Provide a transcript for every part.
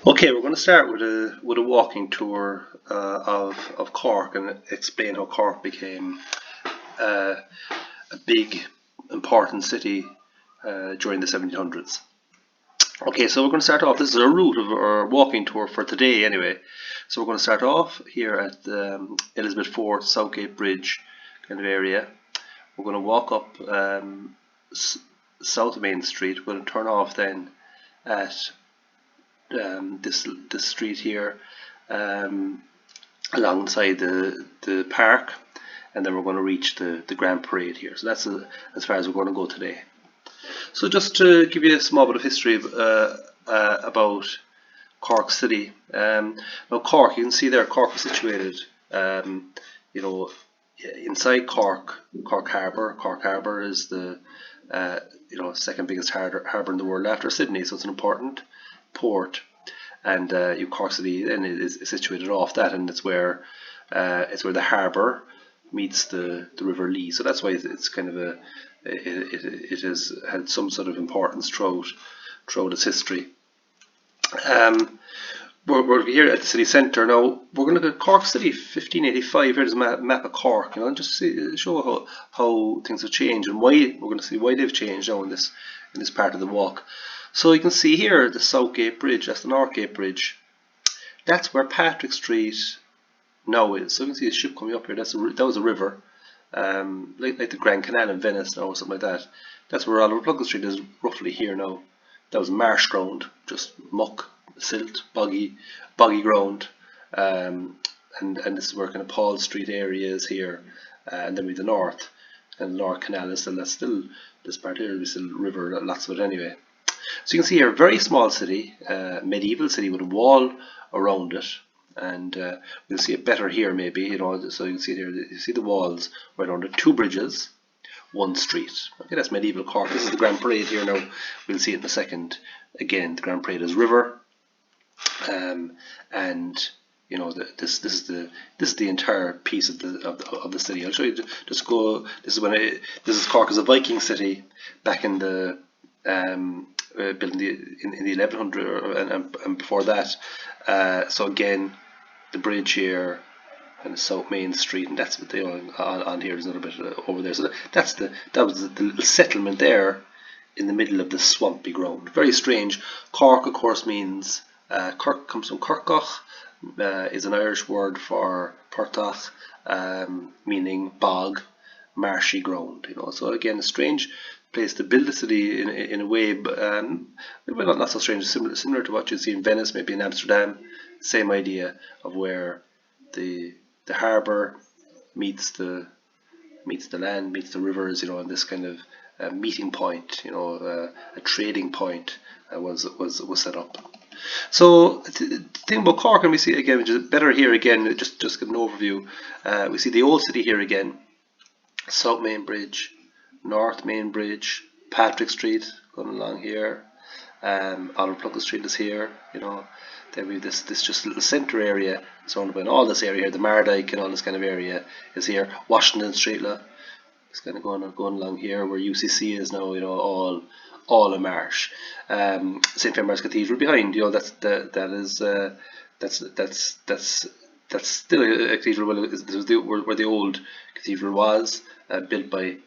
Okay, we're going to start with a walking tour of Cork and explain how Cork became uh, a big, important city during the 1700s. Okay, so we're going to start off. This is our route of our walking tour for today, anyway. So we're going to start off here at the Elizabeth Fort Southgate Bridge kind of area. We're going to walk up South Main Street. We're going to turn off then at this street here alongside the park, and then we're going to reach the Grand Parade here. So that's as far as we're going to go today. So just to give you a small bit of history about Cork City. Now Cork, you can see there, Cork is situated, you know, inside Cork Harbour. Cork Harbour is the second biggest harbour in the world after Sydney, so it's an important port, and Cork City then is situated off that, and it's where the harbour meets the River Lee. So that's why it's kind of it has had some sort of importance throughout its history. We're here at the city centre now. We're going to look at Cork City 1585. Here's a map of Cork, and just show how things have changed and why we're going to see why they've changed now in this part of the walk. So you can see here the Southgate Bridge. That's the Northgate Bridge. That's where Patrick Street now is. So you can see a ship coming up here. That was a river, like the Grand Canal in Venice now, or something like that. That's where Oliver Plunkett Street is, roughly here now. That was marsh ground, just muck, silt, boggy ground, and this is where kind of Paul Street area is here, and then we the north, and the North Canal is still this part here. We still river, lots of it anyway. So you can see here, very small city, medieval city with a wall around it, and we'll see it better here maybe. So you can see it here. You see the walls right around it, two bridges, one street. Okay, that's medieval Cork. This is the Grand Parade here now. We'll see it in a second. Again, the Grand Parade is river, and this is the entire piece of the city. I'll show you. Just go. This is Cork as a Viking city back in the built in the 1100 and before that. So again, the bridge here and the South Main Street, and that's what they on here. There's a little bit over there. So that was the little settlement there in the middle of the swampy ground. Very strange. Cork, of course, means Cork comes from Corcoch, is an Irish word for Portach, meaning bog, marshy ground. So again, a strange place to build a city in a way, but not so strange. Similar to what you see in Venice, maybe in Amsterdam. Same idea of where the harbour meets the land, meets the rivers, and this kind of meeting point, a trading point was set up. So the thing about Cork, and we see again, which is better here again, just get an overview. We see the old city here again, South Main Bridge, North Main Bridge, Patrick Street going along here, Oliver Plunkett Street is here, Then we have this just little centre area surrounded by all this area here, the Mardyke and all this kind of area is here. Washington Street, look, it's kind of going along here where UCC is now, all a marsh. St. Finbarr's Cathedral behind, that's still a cathedral. Well, where the old cathedral was, built by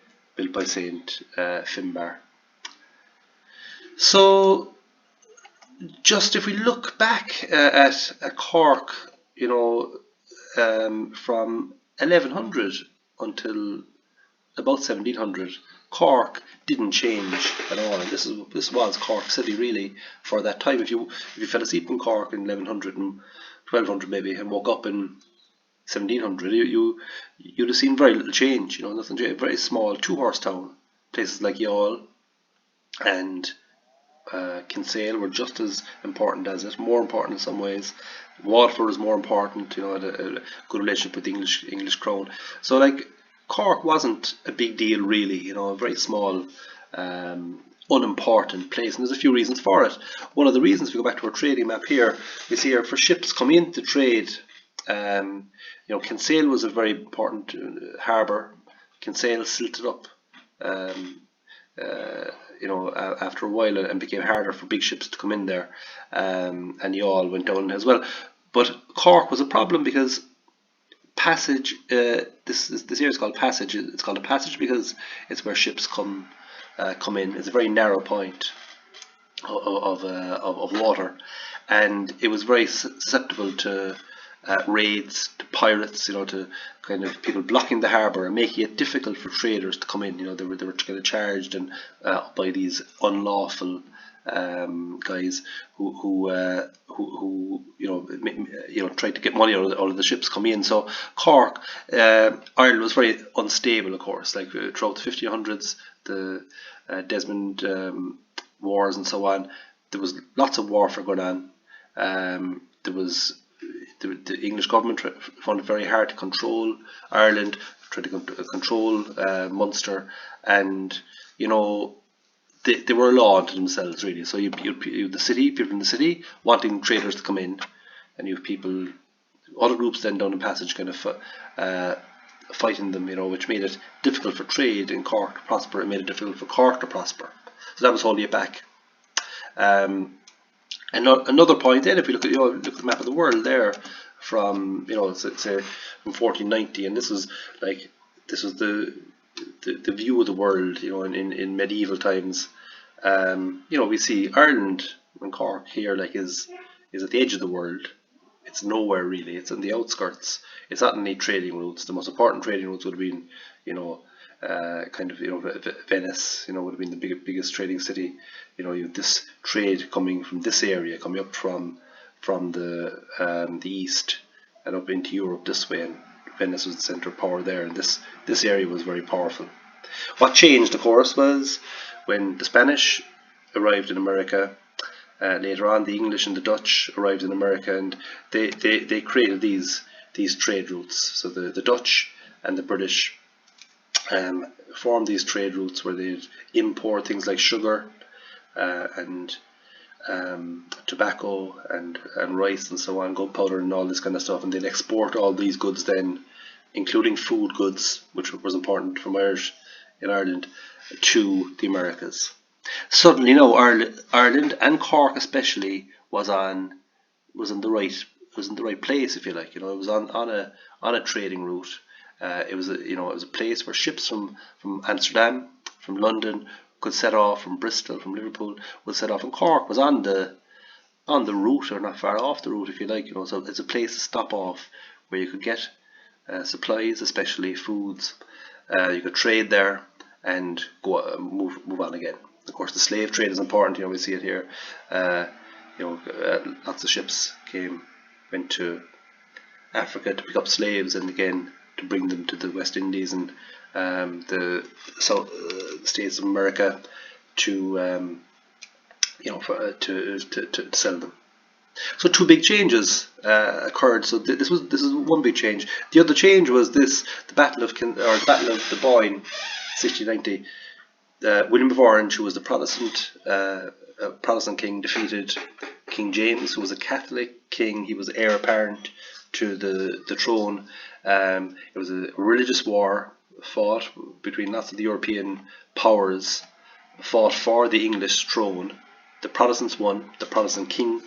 St. Finbar. So just if we look back at Cork, from 1100 until about 1700, Cork didn't change at all. And this was Cork City really for that time. If you fell asleep in Cork in 1100 and 1200 maybe, and woke up in 1700, you'd have seen very little change. Nothing. Very small two-horse town. Places like Youghal and Kinsale were just as important as it, more important in some ways. Waterford was more important, had a good relationship with the English crown. So like Cork wasn't a big deal really, a very small, unimportant place, and there's a few reasons for it. One of the reasons, if we go back to our trading map here, we see here for ships coming in to trade, Kinsale was a very important harbour. Kinsale silted up after a while, and became harder for big ships to come in there, and Youghal went down as well. But Cork was a problem because passage. This area is called Passage. It's called a passage because it's where ships come in. It's a very narrow point of water, and it was very susceptible to raids, to pirates, to kind of people blocking the harbour and making it difficult for traders to come in. They were kind of charged and by these unlawful guys who tried to get money out of the ships coming in. So Cork, Ireland was very unstable, of course. Like throughout the 1500s, the Desmond wars and so on, there was lots of warfare going on. There was the English government found it very hard to control Ireland, tried to control Munster, and they were a law unto themselves, really. So you the city, people in the city wanting traders to come in, and you have people, other groups then down the passage kind of fighting them, which made it difficult for trade in Cork to prosper. It made it difficult for Cork to prosper. So that was holding it back. And another point then, if you look at the map of the world there, from it's from 1490, and this was the view of the world, in medieval times. We see Ireland and Cork here is at the edge of the world. It's nowhere really. It's on the outskirts. It's not any trading routes. The most important trading routes would have been, Venice, would have been the biggest trading city. You have this trade coming from this area, coming up from the east and up into Europe this way, and Venice was the centre of power there, and this area was very powerful. What changed, of course, was when the Spanish arrived in America. Later on, the English and the Dutch arrived in America, and they created these trade routes. So the Dutch and the British formed these trade routes where they'd import things like sugar and tobacco and rice and so on, gunpowder and all this kind of stuff, and they'd export all these goods then, including food goods, which was important from in Ireland, to the Americas. Suddenly, Ireland and Cork especially was in the right place, if you like. It was on a trading route. It was a place where ships from Amsterdam, from London, could set off, from Bristol, from Liverpool would set off, and Cork was on the route, or not far off the route, if you like. So it's a place to stop off where you could get supplies, especially foods. You could trade there and go move on again. Of course, the slave trade is important. We see it here. Lots of ships went to Africa to pick up slaves, and again to bring them to the West Indies and the states of America to sell them. So two big changes occurred. So this is one big change. The other change was the Battle of the Boyne, 1690. William of Orange, who was the Protestant king, defeated King James, who was a Catholic king. He was heir apparent to the throne. It was a religious war fought between lots of the European powers, fought for the English throne. The Protestants won. The Protestant king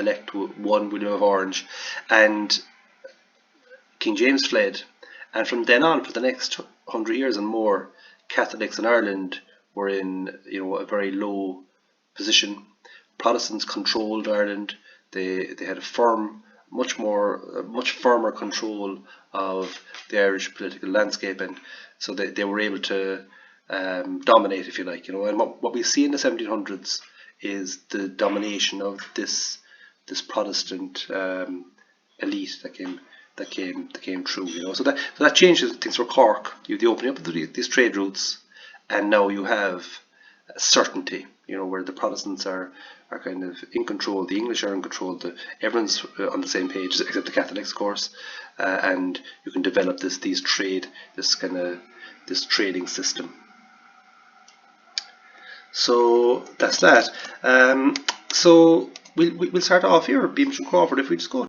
elect won, William of Orange, and King James fled. And from then on, for the next 100 years and more, Catholics in Ireland were in a very low position. Protestants controlled Ireland. They had a much firmer control of the Irish political landscape, and so they were able to dominate, if you like. And what we see in the 1700s is the domination of this Protestant elite that came through. So that changes things for Cork. You have the opening up of these trade routes, and now you have certainty. Where the Protestants are kind of in control, the English are in control. Everyone's on the same page, except the Catholics, of course. And you can develop this trading system. So that's that. So we'll start off here, Beamish and Crawford. If we just go